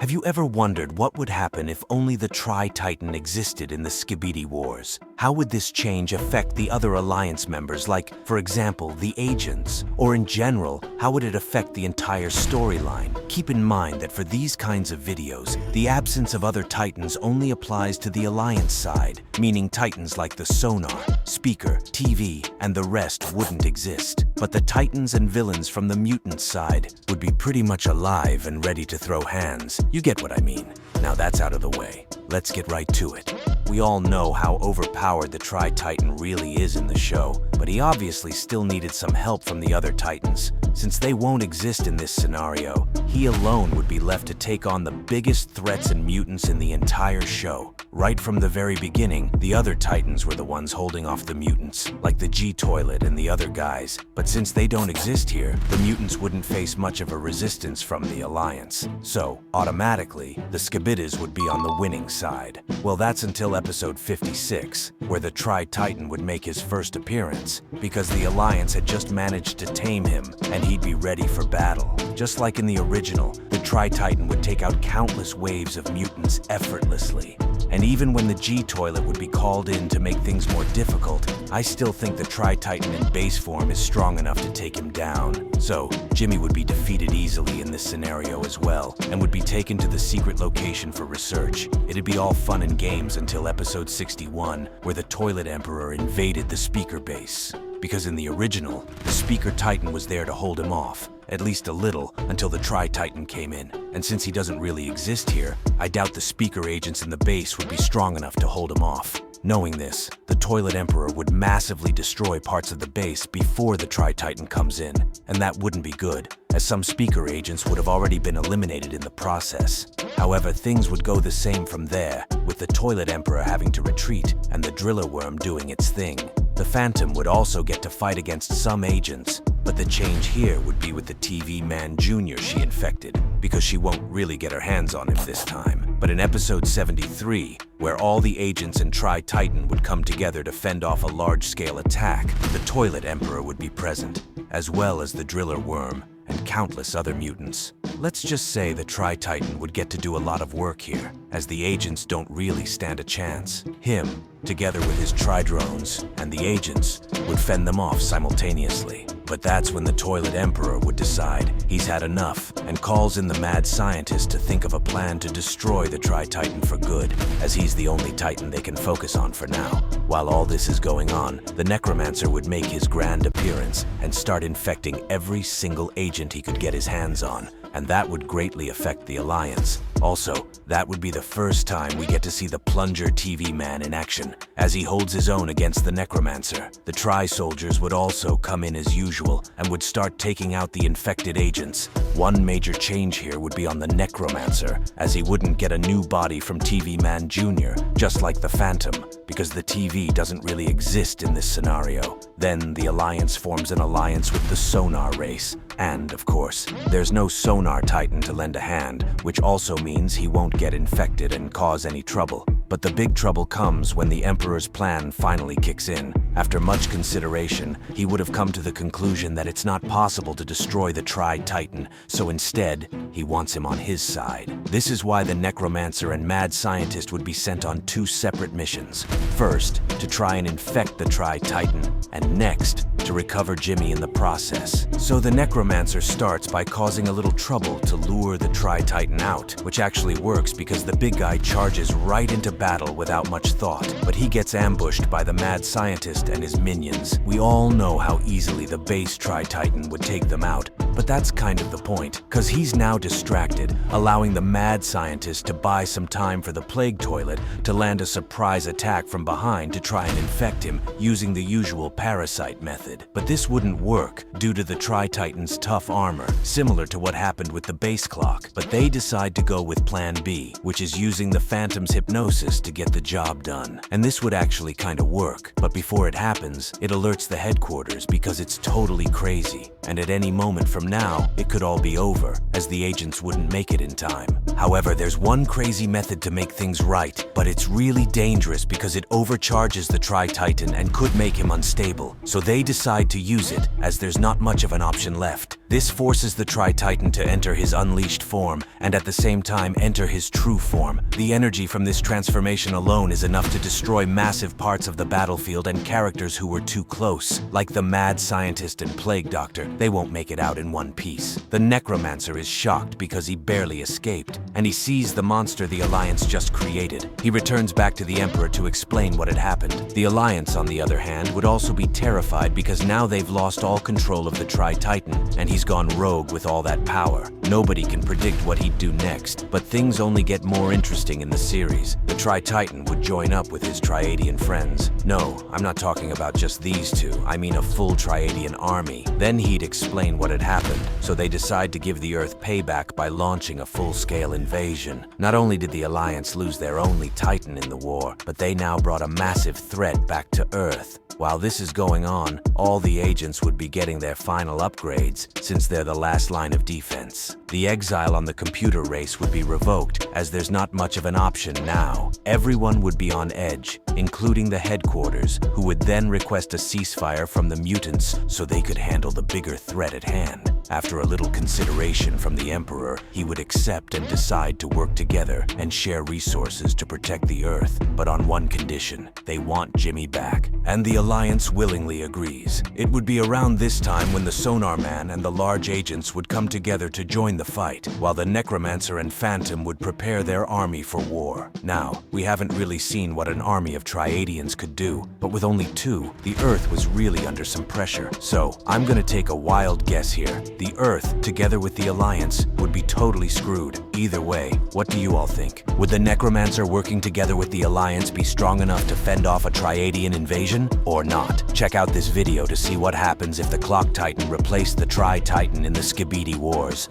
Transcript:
Have you ever wondered what would happen if only the Tri-Titan existed in the Skibidi Wars? How would this change affect the other Alliance members, like, for example, the agents? Or in general, how would it affect the entire storyline? Keep in mind that for these kinds of videos, the absence of other Titans only applies to the Alliance side, meaning Titans like the sonar, speaker, TV, and the rest wouldn't exist. But the Titans and villains from the mutant side would be pretty much alive and ready to throw hands. You get what I mean. Now that's out of the way. Let's get right to it. We all know how overpowered the Tri-Titan really is in the show, but he obviously still needed some help from the other Titans. Since they won't exist in this scenario, he alone would be left to take on the biggest threats and mutants in the entire show. Right from the very beginning, the other Titans were the ones holding off the mutants, like the G-Toilet and the other guys. But since they don't exist here, the mutants wouldn't face much of a resistance from the Alliance. So, automatically, the Skibidis would be on the winning side. Well, that's until episode 56, where the Tri-Titan would make his first appearance, because the Alliance had just managed to tame him, and he'd be ready for battle. Just like in the original, the Tri-Titan would take out countless waves of mutants effortlessly. And even when the G-Toilet would be called in to make things more difficult, I still think the Tri-Titan in base form is strong enough to take him down. So, Jimmy would be defeated easily in this scenario as well, and would be taken to the secret location for research. It'd be all fun and games until episode 61, where the Toilet Emperor invaded the speaker base. Because in the original, the Speaker Titan was there to hold him off, at least a little, until the Tri-Titan came in. And since he doesn't really exist here, I doubt the Speaker agents in the base would be strong enough to hold him off. Knowing this, the Toilet Emperor would massively destroy parts of the base before the Tri-Titan comes in, and that wouldn't be good, as some Speaker agents would have already been eliminated in the process. However, things would go the same from there, with the Toilet Emperor having to retreat and the Driller Worm doing its thing. The Phantom would also get to fight against some agents, but the change here would be with the TV Man Jr. she infected, because she won't really get her hands on him this time. But in episode 73, where all the agents and Tri-Titan would come together to fend off a large-scale attack, the Toilet Emperor would be present, as well as the Driller Worm and countless other mutants. Let's just say the Tri-Titan would get to do a lot of work here, as the agents don't really stand a chance. Him, together with his Tri-Drones and the agents, would fend them off simultaneously. But that's when the Toilet Emperor would decide he's had enough and calls in the mad scientist to think of a plan to destroy the Tri-Titan for good, as he's the only Titan they can focus on for now. While all this is going on, the Necromancer would make his grand appearance and start infecting every single agent he could get his hands on, and that would greatly affect the Alliance. Also, that would be the first time we get to see the Plunger TV Man in action, as he holds his own against the Necromancer. The Tri-Soldiers would also come in as usual and would start taking out the infected agents. One major change here would be on the Necromancer, as he wouldn't get a new body from TV Man Jr., just like the Phantom, because the TV doesn't really exist in this scenario. Then the Alliance forms an alliance with the Sonar race, and, of course, there's no Sonar Titan to lend a hand, which also means he won't get infected and cause any trouble. But the big trouble comes when the Emperor's plan finally kicks in. After much consideration, he would have come to the conclusion that it's not possible to destroy the Tri-Titan, so instead, he wants him on his side. This is why the Necromancer and Mad Scientist would be sent on two separate missions. First, to try and infect the Tri-Titan, and next, to recover Jimmy in the process. So the Necromancer starts by causing a little trouble to lure the Tri-Titan out, which actually works because the big guy charges right into battle without much thought, but he gets ambushed by the Mad Scientist and his minions. We all know how easily the base Tri-Titan would take them out, but that's kind of the point, cause he's now distracted, allowing the Mad Scientist to buy some time for the Plague Toilet to land a surprise attack from behind to try and infect him using the usual parasite method. But this wouldn't work due to the Tri-Titan's tough armor, similar to what happened with the base clock. But they decide to go with Plan B, which is using the Phantom's hypnosis to get the job done. And this would actually kinda work, but before it happens, it alerts the headquarters because it's totally crazy. And at any moment from now, it could all be over, as the agents wouldn't make it in time. However, there's one crazy method to make things right, but it's really dangerous because it overcharges the Tri-Titan and could make him unstable. So they decide to use it, as there's not much of an option left. This forces the Tri-Titan to enter his unleashed form, and at the same time enter his true form. The energy from this transformation alone is enough to destroy massive parts of the battlefield and characters who were too close, like the mad scientist and plague doctor. They won't make it out in one piece. The Necromancer is shocked because he barely escaped, and he sees the monster the Alliance just created. He returns back to the Emperor to explain what had happened. The Alliance, on the other hand, would also be terrified because now they've lost all control of the Tri-Titan, and he's gone rogue with all that power. Nobody can predict what he'd do next, but things only get more interesting in the series. The Tri-Titan would join up with his Triadian friends. No, I'm not talking about just these two, I mean a full Triadian army. Then he'd explain what had happened, so they decide to give the Earth payback by launching a full-scale invasion. Not only did the Alliance lose their only Titan in the war, but they now brought a massive threat back to Earth. While this is going on, all the agents would be getting their final upgrades, since they're the last line of defense. The exile on the computer race would be revoked, as there's not much of an option now. Everyone would be on edge, including the headquarters, who would then request a ceasefire from the mutants so they could handle the bigger threat at hand. After a little consideration from the Emperor, he would accept and decide to work together and share resources to protect the Earth, but on one condition: they want Jimmy back. And the Alliance willingly agrees. It would be around this time when the Sonar Man and the large agents would come together to join the fight, while the Necromancer and Phantom would prepare their army for war. Now, we haven't really seen what an army of Triadians could do, but with only two, the Earth was really under some pressure. So, I'm gonna take a wild guess here. The Earth, together with the Alliance, would be totally screwed. Either way, what do you all think? Would the Necromancer working together with the Alliance be strong enough to fend off a Triadian invasion, or not? Check out this video to see what happens if the Clock Titan replaced the Tri-Titan in the Skibidi Wars.